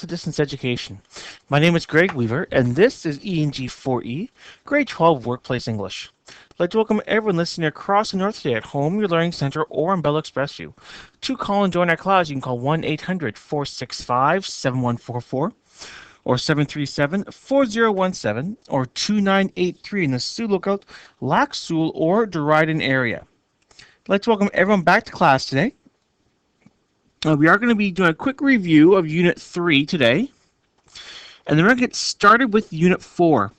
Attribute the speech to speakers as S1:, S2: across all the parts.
S1: of Distance Education. My name is Greg Weaver, and this is ENG4E, Grade 12 Workplace English. I'd like to welcome everyone listening across the North today at home, your learning center, or on Bell Expressview. To call and join our class, you can call 1-800-465-7144 or 737-4017 or 2983 in the Sioux Lookout, Lac Seul, or Dryden area. I'd like to welcome everyone back to class today. We are going to be doing a quick review of Unit 3 today, and then we're going to get started with Unit 4.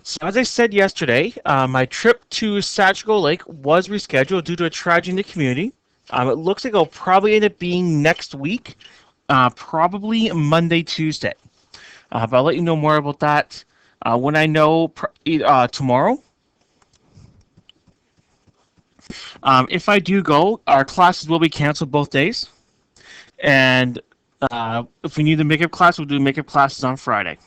S1: So as I said yesterday, my trip to Sachico Lake was rescheduled due to a tragedy in the community. It looks like it'll probably end up being next week, probably Monday, Tuesday. But I'll let you know more about that when I know tomorrow. If I do go, our classes will be canceled both days. And if we need the makeup class, we'll do makeup classes on Friday.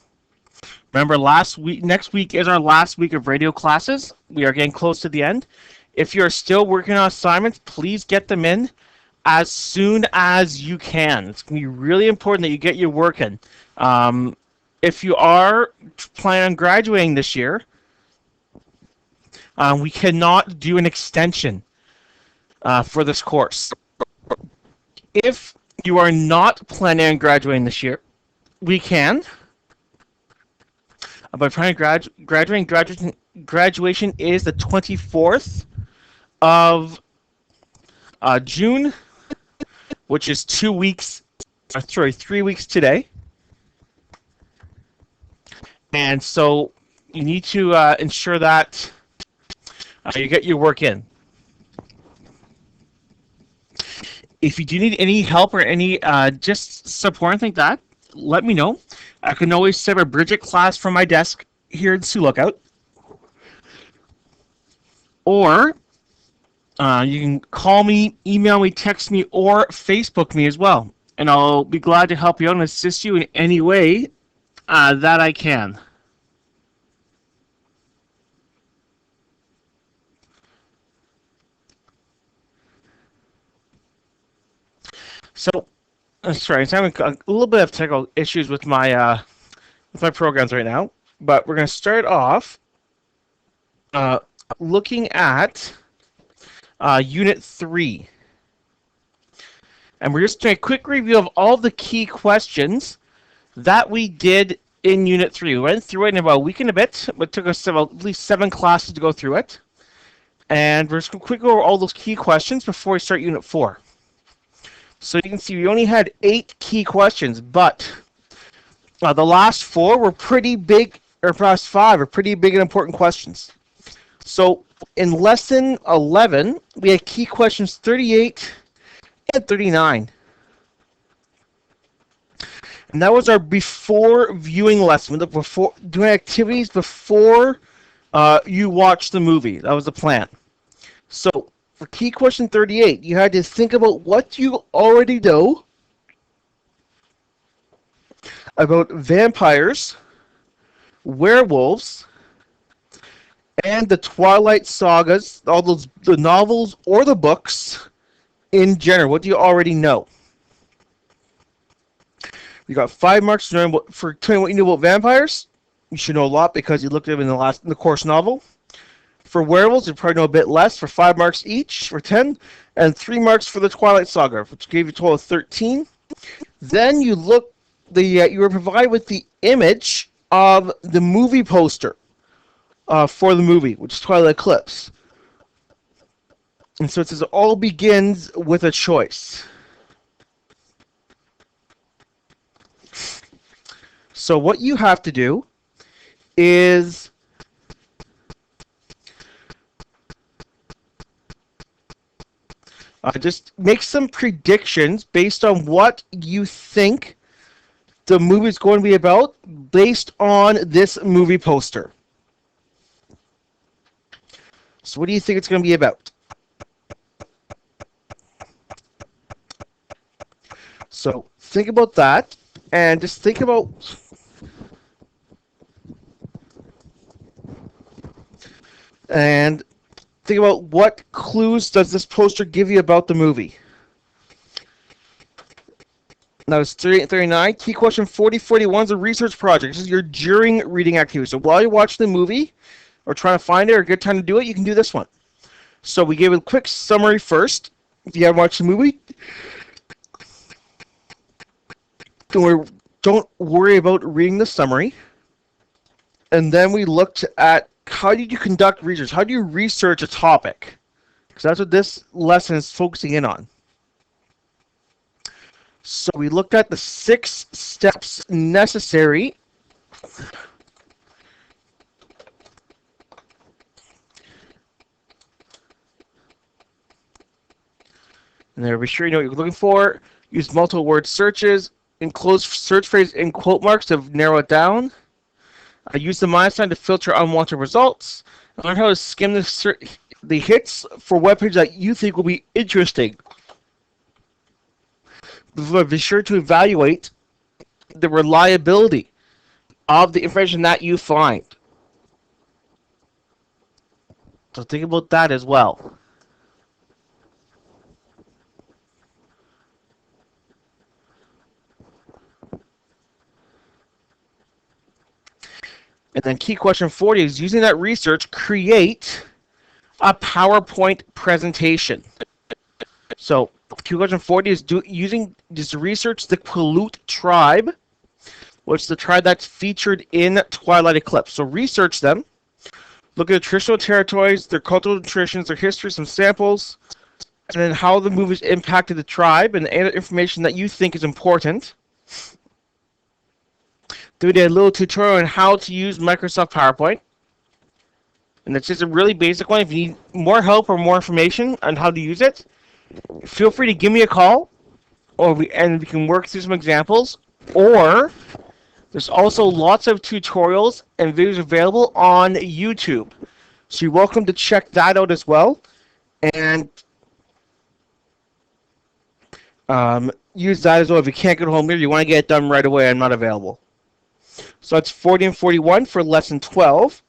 S1: Remember, next week is our last week of radio classes. We are getting close to the end. If you're still working on assignments, please get them in as soon as you can. It's going to be really important that you get your work in. If you are planning on graduating this year, we cannot do an extension for this course. If you are not planning on graduating this year, we can. But graduation is the 24th of June, which is 3 weeks today. And so you need to ensure that you get your work in. If you do need any help or any just support and like that, let me know. I can always set a Bridget class from my desk here in Sioux Lookout. Or you can call me, email me, text me, or Facebook me as well. And I'll be glad to help you out and assist you in any way that I can. So, sorry, I'm having a little bit of technical issues with my programs right now, but we're going to start off looking at Unit 3. And we're just doing a quick review of all the key questions that we did in Unit 3. We went through it in about a week and a bit, but it took us at least 7 classes to go through it. And we're just going to quickly go over all those key questions before we start Unit 4. So you can see we only had 8 key questions, but the last 4 were pretty big, or perhaps 5 are pretty big and important questions. So in Lesson 11, we had key questions 38 and 39. And that was our before viewing lesson, before doing activities before you watch the movie. That was the plan. So for key question 38, you had to think about what you already know about vampires, werewolves, and the Twilight sagas, all the novels or the books in general. What do you already know? You got 5 marks for telling what you knew about vampires. You should know a lot because you looked at them in the course novel. For werewolves, you probably know a bit less, for 5 marks each, for 10, and 3 marks for the Twilight Saga, which gave you a total of 13. Then you were provided with the image of the movie poster for the movie, which is Twilight Eclipse. And so it says it all begins with a choice. So what you have to do is just make some predictions based on what you think the movie is going to be about based on this movie poster. So what do you think it's going to be about? So think about that, and just think about what clues does this poster give you about the movie. That was 3839. Key question 4041 is a research project. This is your during reading activity. So while you're watching the movie or trying to find it or a good time to do it, you can do this one. So we gave a quick summary first. If you haven't watched the movie, don't worry about reading the summary. And then we looked at how did you conduct research? How do you research a topic? Because that's what this lesson is focusing in on. So we looked at the 6 steps necessary and there, be sure you know what you're looking for. Use multiple word searches. Enclose search phrase in quote marks to narrow it down. Use the minus sign to filter unwanted results. Learn how to skim the hits for web pages that you think will be interesting. Be sure to evaluate the reliability of the information that you find. So think about that as well. And then key question 40 is using that research, create a PowerPoint presentation. So key question 40 is using this research the Quileute tribe, which is the tribe that's featured in Twilight Eclipse. So research them. Look at the traditional territories, their cultural traditions, their history, some samples, and then how the movies impacted the tribe and the information that you think is important. We did a little tutorial on how to use Microsoft PowerPoint. And it's just a really basic one. If you need more help or more information on how to use it, feel free to give me a call, and we can work through some examples. Or there's also lots of tutorials and videos available on YouTube. So you're welcome to check that out as well. And use that as well. If you can't get home here, you want to get it done right away, I'm not available. So that's 40 and 41 for lesson 12.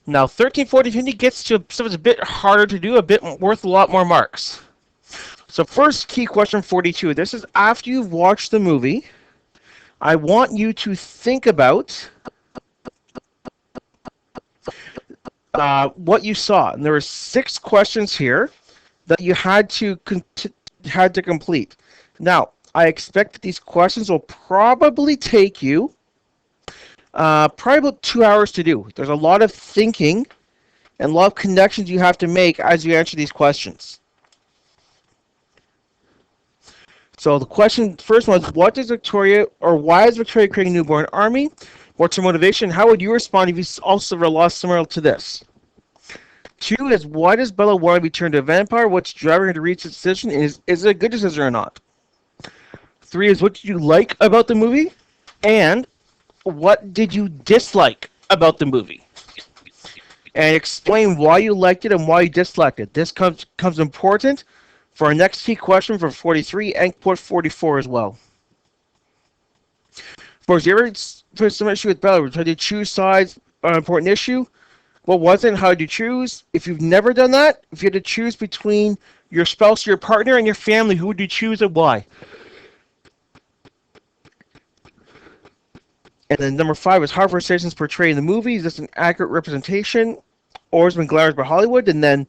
S1: Now 13, 14, 15 gets to stuff that's a bit harder to do, a bit worth a lot more marks. So first key question 42. This is after you've watched the movie. I want you to think about what you saw. And there were 6 questions here that you had to complete. Now, I expect that these questions will probably take you probably about 2 hours to do. There's a lot of thinking and a lot of connections you have to make as you answer these questions. So the question first was, what does Victoria, or why is Victoria creating a newborn army? What's her motivation? How would you respond if you also suffered a loss similar to this? 2 is, why does Bella want to be turned to a vampire? What's driving her to reach this decision? Is it a good decision or not? 3 is, what did you like about the movie? And what did you dislike about the movie? And explain why you liked it and why you disliked it. This comes important for our next key question for 43 and 44 as well. Of course, you ever put some issue with Bella? Try to choose sides on an important issue. What was it and how did you choose? If you've never done that, if you had to choose between your spouse, your partner, and your family, who would you choose and why? And then number 5 is, how are stations portrayed in the movie? Is this an accurate representation, or has it been glamorized by Hollywood? And then,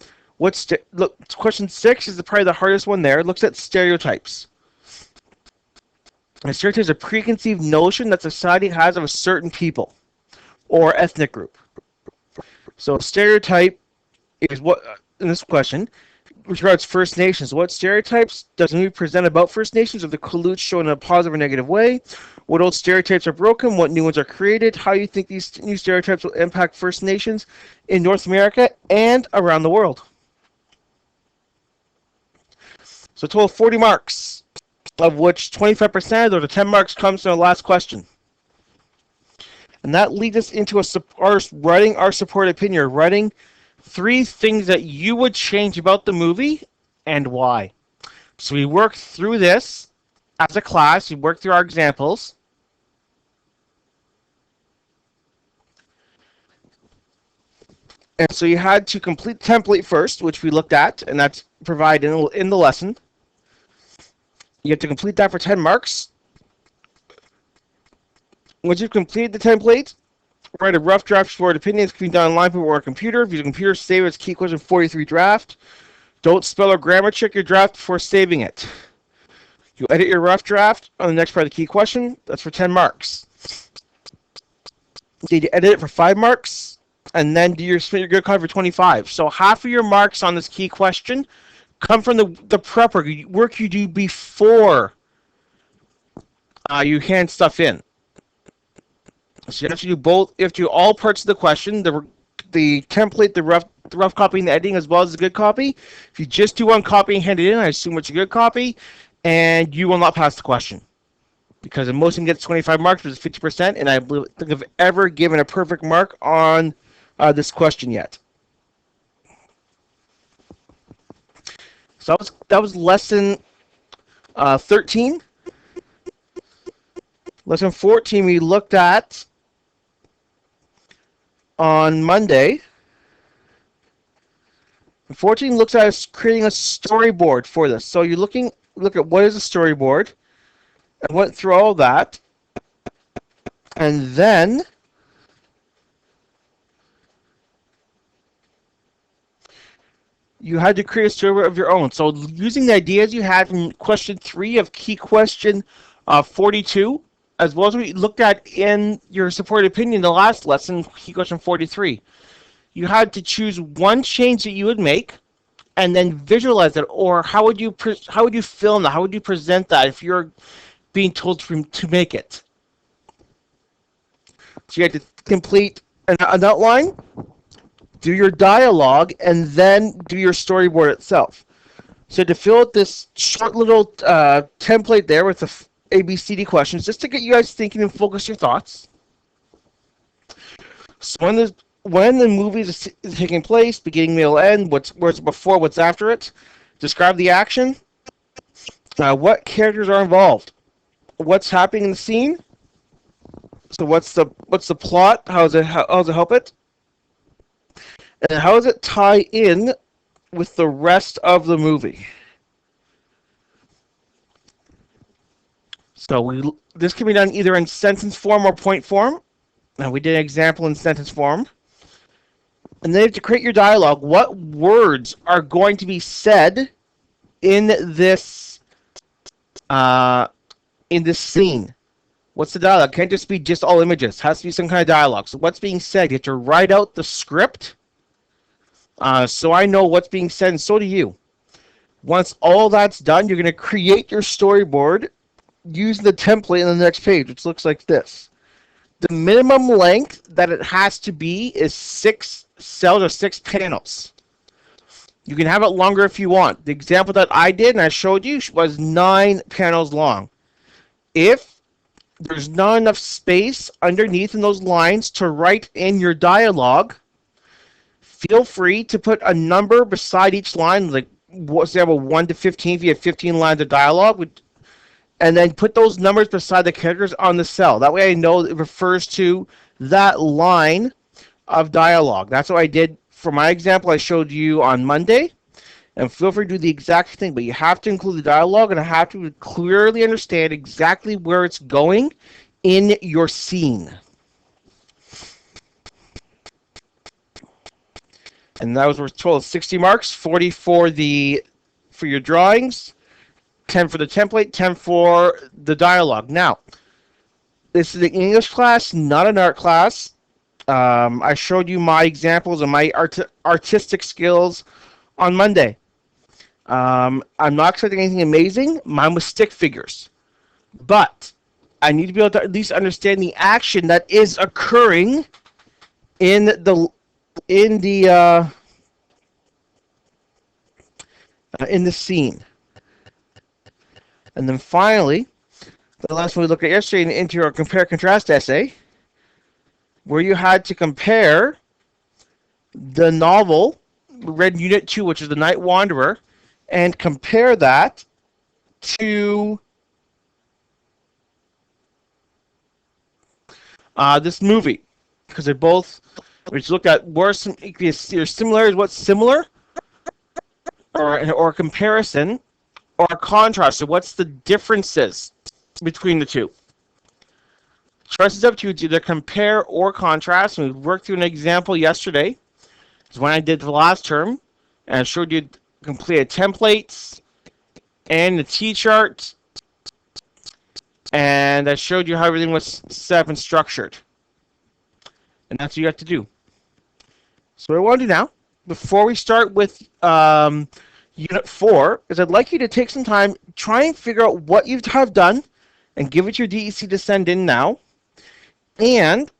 S1: question 6 is probably the hardest one there. It looks at stereotypes. And stereotypes is a preconceived notion that society has of a certain people or ethnic group. So stereotype is what, in this question, with regards to First Nations, what stereotypes does the movie present about First Nations? Are the Quileute shown in a positive or negative way? What old stereotypes are broken? What new ones are created? How do you think these new stereotypes will impact First Nations in North America and around the world? So a total of 40 marks, of which 25% or the 10 marks comes from the last question. And that leads us into writing our supported opinion, writing 3 things that you would change about the movie and why. So we worked through this as a class. We worked through our examples. And so you had to complete the template first, which we looked at, and that's provided in the lesson. You have to complete that for 10 marks. Once you've completed the template, write a rough draft for opinions can be done online or a computer. If you use a computer, save it as key question 43 draft. Don't spell or grammar check your draft before saving it. You edit your rough draft on the next part of the key question. That's for 10 marks. You edit it for 5 marks, and then do your submit your good copy for 25. So half of your marks on this key question come from the prep work you do before you hand stuff in. So you have to do both. You have to do all parts of the question, the template, the rough copy, and the editing, as well as the good copy. If you just do one copy and hand it in, I assume it's a good copy, and you will not pass the question. Because the most you can get 25 marks, which is 50%, and I don't think I've ever given a perfect mark on this question yet. So that was lesson 13. Lesson 14 we looked at on Monday. 14 looks at us creating a storyboard for this. So you look at what is a storyboard. I went through all that, and then you had to create a storyboard of your own. So using the ideas you had from question 3 of key question 42, as well as we looked at in your supported opinion the last lesson, key question 43, you had to choose one change that you would make, and then visualize it. Or how would you film that? How would you present that if you're being told to make it? So you had to complete an outline, do your dialogue, and then do your storyboard itself. So to fill out this short little template there with the ABCD questions, just to get you guys thinking and focus your thoughts. So when the movie is taking place, beginning, middle, end, what's before, what's after it, describe the action, what characters are involved, what's happening in the scene. So what's the plot? How does it help it? And how does it tie in with the rest of the movie? So this can be done either in sentence form or point form. Now we did an example in sentence form. And then you have to create your dialogue. What words are going to be said in this scene? What's the dialogue? Can't just be just all images. It has to be some kind of dialogue. So what's being said? You have to write out the script. So I know what's being said, and so do you. Once all that's done, you're going to create your storyboard using the template on the next page, which looks like this. The minimum length that it has to be is 6 cells or 6 panels. You can have it longer if you want. The example that I did and I showed you was 9 panels long. If there's not enough space underneath in those lines to write in your dialogue, feel free to put a number beside each line, like say 1 to 15 if you have 15 lines of dialogue, and then put those numbers beside the characters on the cell. That way I know it refers to that line of dialogue. That's what I did for my example I showed you on Monday. And feel free to do the exact thing, but you have to include the dialogue, and I have to clearly understand exactly where it's going in your scene. And that was worth a total of 60 marks, 40 for your drawings, 10 for the template, 10 for the dialogue. Now, this is an English class, not an art class. I showed you my examples of my artistic skills on Monday. I'm not expecting anything amazing. Mine was stick figures. But I need to be able to at least understand the action that is occurring in the scene. And then finally, the last one we looked at yesterday into our compare-contrast essay, where you had to compare the novel, read in Unit 2, which is The Night Wanderer, and compare that to this movie, because they're both, which looked at where similar is what's similar, or comparison, or a contrast? So what's the differences between the two? Choice is up to you to either compare or contrast. And we worked through an example yesterday. It's when I did the last term, and I showed you completed templates and the T-chart, and I showed you how everything was set up and structured. And that's what you have to do. So what I want to do now, before we start with Unit 4, is I'd like you to take some time, try and figure out what you have done, and give it your DEC to send in now. And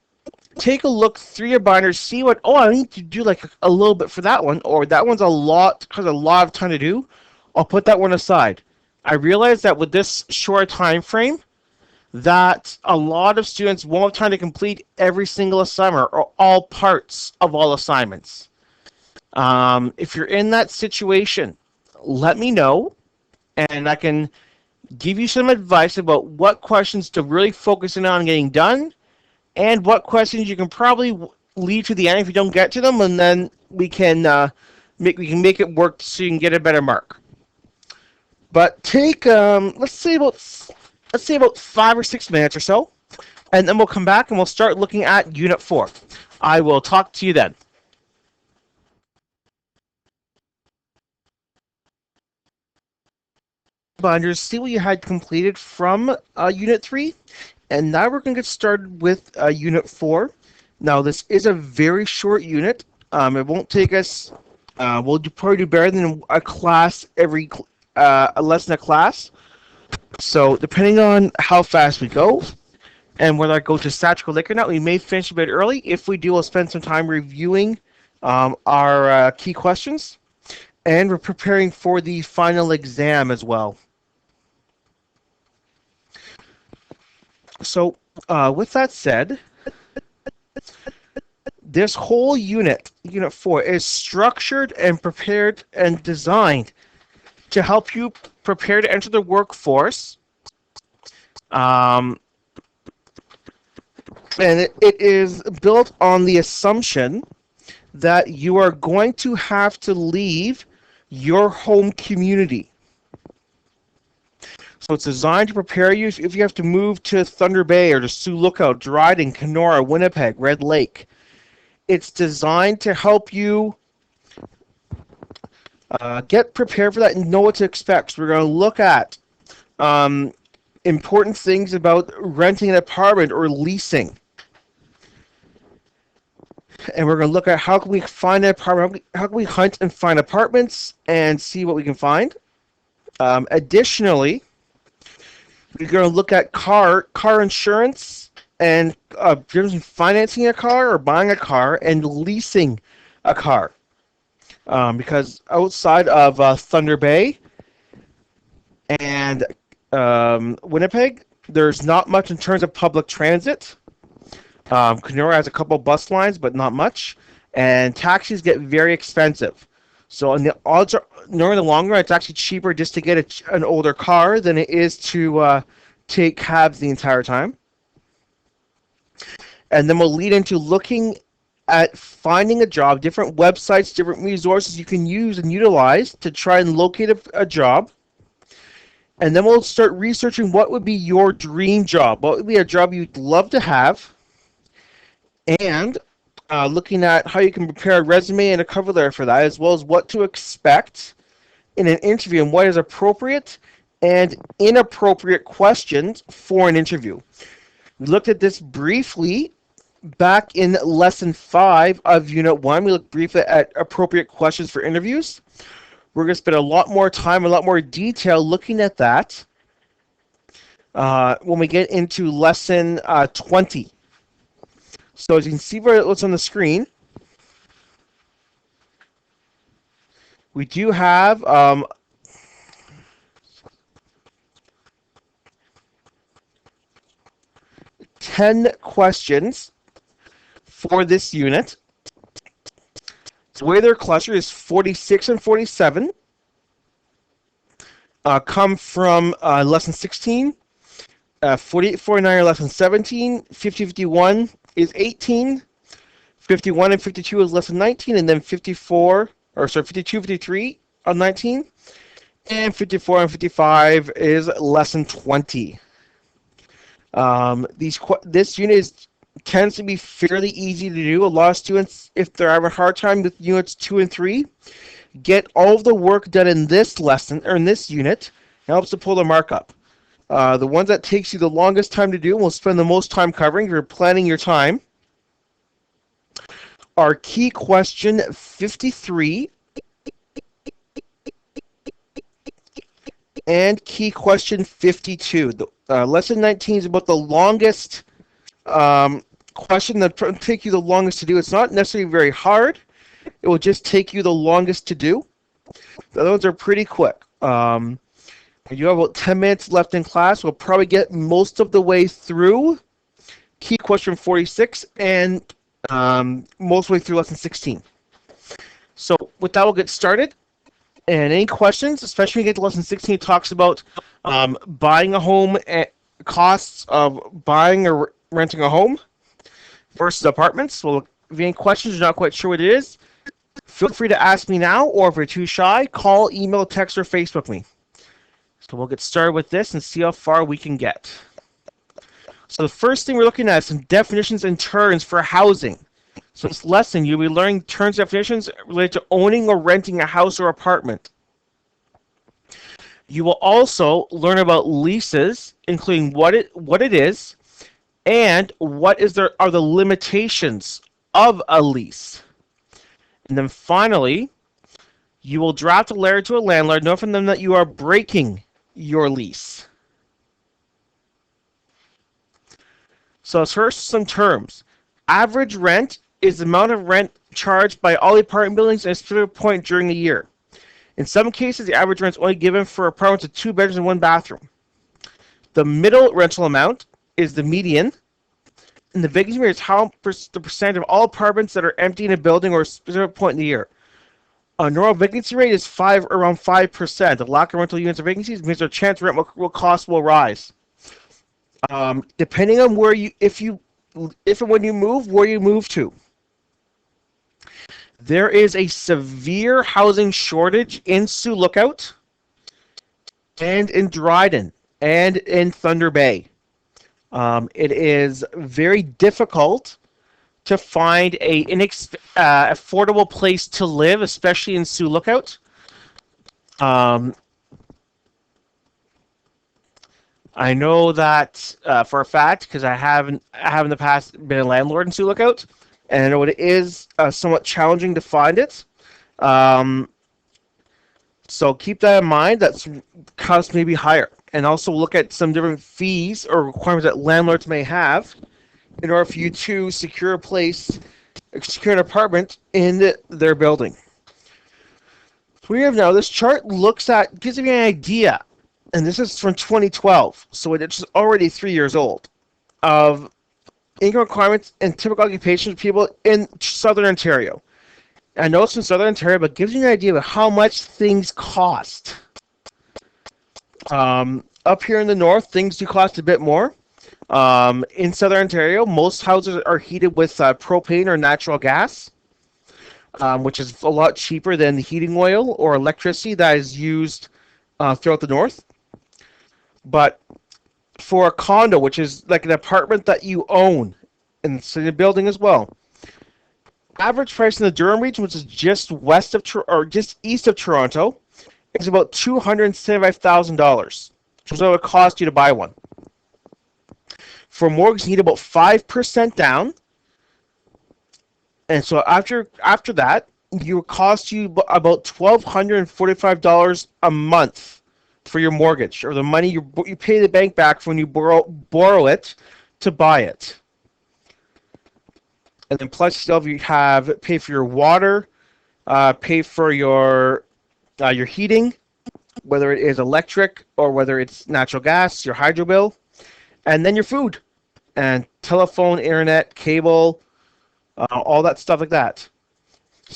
S1: take a look through your binders, see what, I need to do like a little bit for that one, or that one's a lot, has a lot of time to do. I'll put that one aside. I realize that with this short time frame, that a lot of students won't have time to complete every single assignment or all parts of all assignments. If you're in that situation, let me know, and I can give you some advice about what questions to really focus in on getting done, and what questions you can probably leave to the end if you don't get to them, and then we can make it work so you can get a better mark. But take let's say about 5 or 6 minutes or so, and then we'll come back and we'll start looking at Unit 4. I will talk to you then. Binders, see what you had completed from Unit 3. And now we're going to get started with Unit 4. Now, this is a very short unit. It won't take us, we'll probably do better than a class a lesson a class. So, depending on how fast we go, and whether I go to statistical lick or not, we may finish a bit early. If we do, we'll spend some time reviewing our key questions. And we're preparing for the final exam as well. So, with that said, this whole unit, Unit 4, is structured and prepared and designed to help you prepare to enter the workforce. And it is built on the assumption that you are going to have to leave your home community. So it's designed to prepare you if you have to move to Thunder Bay or to Sioux Lookout, Dryden, Kenora, Winnipeg, Red Lake. It's designed to help you get prepared for that and know what to expect. So we're going to look at important things about renting an apartment or leasing. And we're going to look at how can we find an apartment, how can we hunt and find apartments and see what we can find. Additionally, we're going to look at car insurance and financing a car or buying a car and leasing a car. Because outside of Thunder Bay and Winnipeg, there's not much in terms of public transit. Kenora has a couple bus lines, but not much. And taxis get very expensive. So in the odds are, in the long run, it's actually cheaper just to get an older car than it is to take cabs the entire time. And then we'll lead into looking at finding a job, different websites, different resources you can use and utilize to try and locate a job. And then we'll start researching what would be your dream job, what would be a job you'd love to have, and looking at how you can prepare a resume and a cover letter for that, as well as what to expect in an interview and what is appropriate and inappropriate questions for an interview. We looked at this briefly back in Lesson 5 of Unit 1. We looked briefly at appropriate questions for interviews. We're going to spend a lot more time, a lot more detail looking at that when we get into Lesson 20. So as you can see what's on the screen, we do have 10 questions for this unit. The way they're clustered is 46 and 47 come from Lesson 16, 48, 49 are Lesson 17, 50, 51 is 18, 51 and 52 is Lesson 19, and then 52, 53 are 19, And 54 and 55 is lesson 20. This unit tends to be fairly easy to do. A lot of students, if they're having a hard time with units 2 and 3, get all of the work done in this lesson, or in this unit. It helps to pull the mark up. The ones that takes you the longest time to do, and will spend the most time covering if you're planning your time, are key question 53 and key question 52. Lesson 19 is about the longest question that will take you the longest to do. It's not necessarily very hard. It will just take you the longest to do. The other ones are pretty quick. You have about 10 minutes left in class. We'll probably get most of the way through key question 46 and most of the way through lesson 16. So with that, we'll get started. And any questions, especially when you get to lesson 16, it talks about buying a home, costs of buying or renting a home versus apartments. Well, if you have any questions, you're not quite sure what it is, feel free to ask me now, or if you're too shy, call, email, text, or Facebook me. So we'll get started with this and see how far we can get. So the first thing we're looking at is some definitions and terms for housing. So this lesson, you'll be learning terms and definitions related to owning or renting a house or apartment. You will also learn about leases, including what it is, and are the limitations of a lease. And then finally, you will draft a letter to a landlord, notifying them that you are breaking your lease. So first, some terms. Average rent is the amount of rent charged by all the apartment buildings at a specific point during the year. In some cases, the average rent is only given for apartments with 2 bedrooms and 1 bathroom. The middle rental amount is the median, and the vacancy rate is the percentage of all apartments that are empty in a building or a specific point in the year. A normal vacancy rate is around 5%. The lack of rental units or vacancies means their chance rent cost will rise. Depending on if and when you move, where you move to. There is a severe housing shortage in Sioux Lookout and in Dryden and in Thunder Bay. It is very difficult to find a affordable place to live, especially in Sioux Lookout. I know that for a fact because I have in the past been a landlord in Sioux Lookout, and I know it is somewhat challenging to find it. So keep that in mind. That cost may be higher, and also look at some different fees or requirements that landlords may have in order for you to secure an apartment in their building. So we have now, this chart gives you an idea, and this is from 2012, so it's already 3 years old, of income requirements and typical occupations of people in Southern Ontario. I know it's in Southern Ontario, but it gives you an idea of how much things cost. Up here in the north, things do cost a bit more. In Southern Ontario, most houses are heated with propane or natural gas, which is a lot cheaper than the heating oil or electricity that is used throughout the north. But for a condo, which is like an apartment that you own, and it's in a building as well, average price in the Durham region, which is just just east of Toronto, is about $275,000, which is what it would cost you to buy one. For a mortgage, you need about 5% down, and so after that, it will cost you about $1,245 a month for your mortgage, or the money you pay the bank back when you borrow it to buy it. And then plus still you pay for your water, pay for your heating, whether it is electric or whether it's natural gas, your hydro bill, and then your food and telephone, internet, cable, all that stuff like that.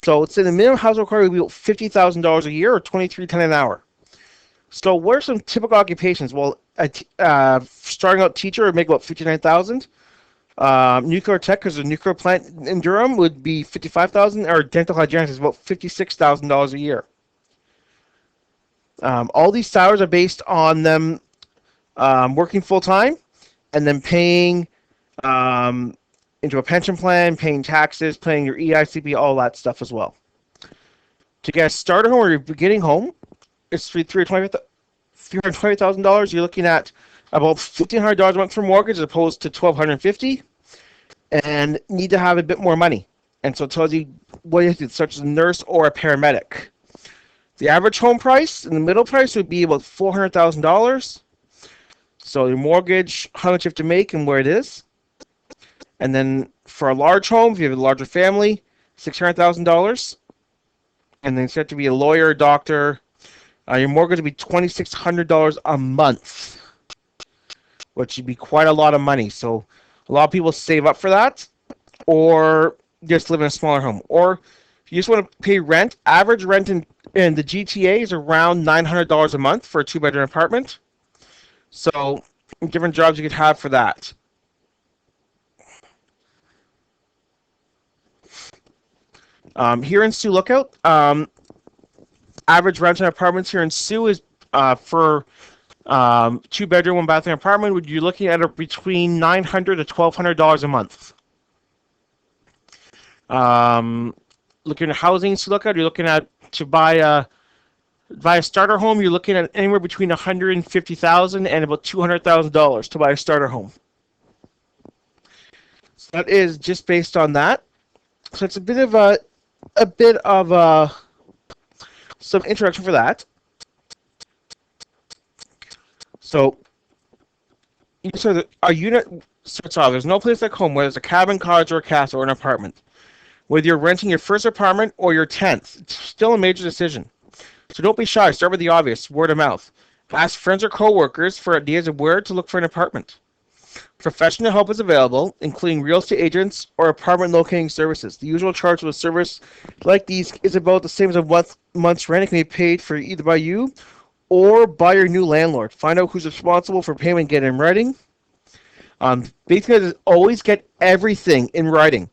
S1: So let's say the minimum household requirement would be $50,000 a year, or $23.10 an hour. So what are some typical occupations? Well, starting out teacher would make about $59,000. Nuclear tech, because a nuclear plant in Durham, would be $55,000, or dental hygienist is about $56,000 a year. All these salaries are based on them working full time and then paying into a pension plan, paying taxes, paying your EICP, all that stuff as well. To get a starter home or your beginning home, it's $320,000. You're looking at about $1,500 a month for mortgage as opposed to $1,250, and need to have a bit more money. And so it tells you what you have to do, such as a nurse or a paramedic. The average home price and the middle price would be about $400,000. So your mortgage, how much you have to make and where it is. And then for a large home, if you have a larger family, $600,000. And then you have to be a lawyer, a doctor. Your mortgage would be $2,600 a month, which would be quite a lot of money. So a lot of people save up for that, or just live in a smaller home. Or if you just want to pay rent, average rent in the GTA is around $900 a month for a 2-bedroom apartment. So different jobs you could have for that. Here in Sioux Lookout, average rent on apartments here in Sioux is for 2-bedroom, 1-bathroom apartment, would you looking at between $900 to $1,200 a month. Looking at housing, Sioux Lookout, you're looking at to buy a starter home, you're looking at anywhere between $150,000 and about $200,000 to buy a starter home. So that is just based on that. So it's a bit of some introduction for that. So a unit starts off. There's no place like home, whether it's a cabin, cottage, or a castle, or an apartment. Whether you're renting your first apartment or your 10th, it's still a major decision. So don't be shy. Start with the obvious, word of mouth. Ask friends or coworkers for ideas of where to look for an apartment. Professional help is available, including real estate agents or apartment locating services. The usual charge for a service like these is about the same as a month's rent. It can be paid for either by you or by your new landlord. Find out who's responsible for payment, get it in writing. Basically, always get everything in writing,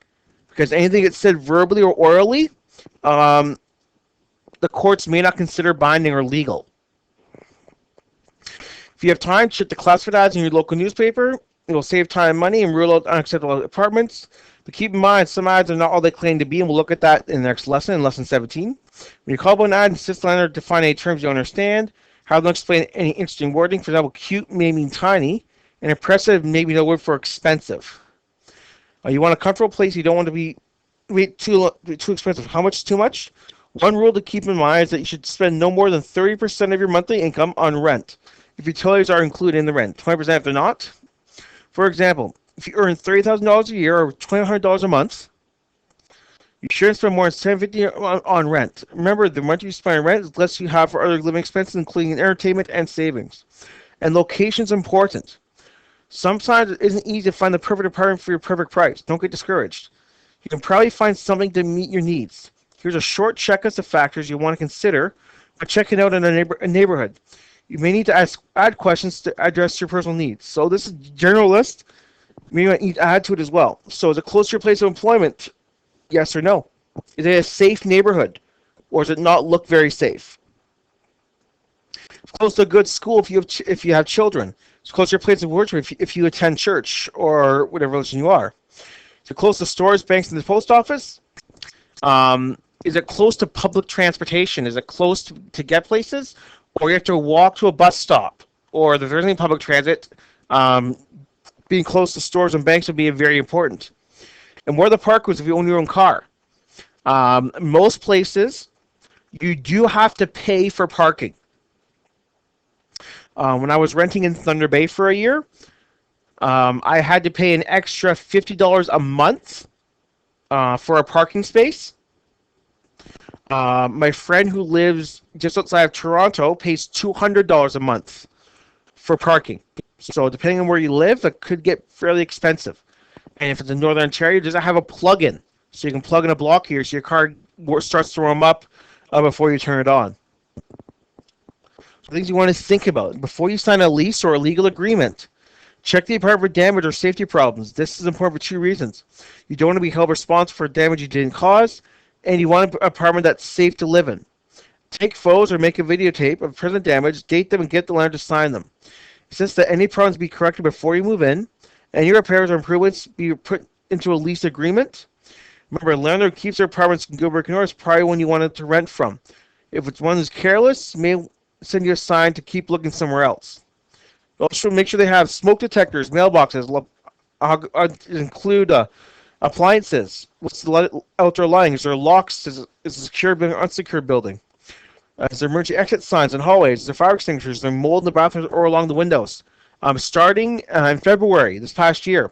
S1: because anything that's said verbally or orally, the courts may not consider binding or legal. If you have time, check the classified ads in your local newspaper. It will save time and money and rule out unacceptable apartments. But keep in mind, some ads are not all they claim to be, and we'll look at that in the next lesson, in lesson 17. When you call about an ad, insist on it to find any terms you understand. Have them explain any interesting wording. For example, cute may mean tiny, and impressive may be the word for expensive. You want a comfortable place. You don't want to be too expensive. How much is too much? One rule to keep in mind is that you should spend no more than 30% of your monthly income on rent, if utilities are included in the rent. 20% if they're not. For example, if you earn $30,000 a year or $2,100 a month, you shouldn't spend more than $750 on rent. Remember, the money you spend on rent is less you have for other living expenses, including entertainment and savings. And location is important. Sometimes it isn't easy to find the perfect apartment for your perfect price. Don't get discouraged. You can probably find something to meet your needs. Here's a short checklist of factors you want to consider by checking out in a neighborhood. You may need to add questions to address your personal needs. So this is a general list. You may need to add to it as well. So is it close to your place of employment? Yes or no? Is it a safe neighborhood? Or does it not look very safe? It's close to a good school if you have children. It's close to your place of worship if you attend church or whatever religion you are. Is it close to stores, banks, and the post office? Is it close to public transportation? Is it close to get places? Or you have to walk to a bus stop? Or if there's any public transit, being close to stores and banks would be very important. And where the park was if you own your own car. Most places, you do have to pay for parking. When I was renting in Thunder Bay for a year, I had to pay an extra $50 a month for a parking space. My friend who lives just outside of Toronto pays $200 a month for parking. So depending on where you live, it could get fairly expensive. And if it's in Northern Ontario, it doesn't have a plug-in. So you can plug in a block here so your car starts to warm up before you turn it on. So things you want to think about. Before you sign a lease or a legal agreement, check the apartment for damage or safety problems. This is important for 2 reasons. You don't want to be held responsible for damage you didn't cause, and you want an apartment that's safe to live in. Take photos or make a videotape of present damage, date them, and get the landlord to sign them. It says that any problems be corrected before you move in. Any repairs or improvements be put into a lease agreement. Remember, a landlord keeps their apartments in good working order. It's probably one you wanted to rent from. If it's one who's careless, may send you a sign to keep looking somewhere else. Also, make sure they have smoke detectors, mailboxes, include appliances. What's the outdoor lighting? Is there locks? Is it a secure building or unsecured building? Is there emergency exit signs in hallways? Is there fire extinguishers? Is there mold in the bathrooms or along the windows? Starting in February this past year,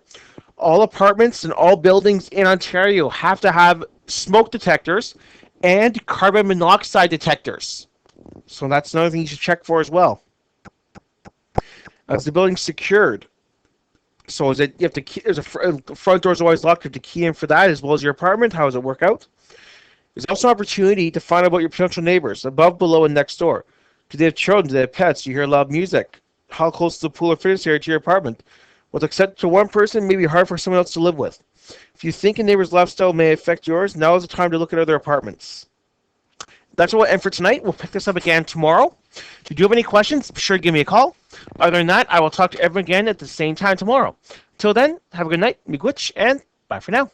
S1: all apartments and all buildings in Ontario have to have smoke detectors and carbon monoxide detectors. So that's another thing you should check for as well. Is the building secured? So is it you have to key, there's a front door is always locked. You have to key in for that as well as your apartment. How does it work out? There's also an opportunity to find out about your potential neighbors above, below, and next door. Do they have children? Do they have pets? Do you hear loud music? How close is the pool or fitness area to your apartment? What's accepted to one person may be hard for someone else to live with. If you think a neighbor's lifestyle may affect yours, now is the time to look at other apartments. That's what we'll end for tonight. We'll pick this up again tomorrow. If you do have any questions, be sure to give me a call. Other than that, I will talk to everyone again at the same time tomorrow. Till then, have a good night, miigwech, and bye for now.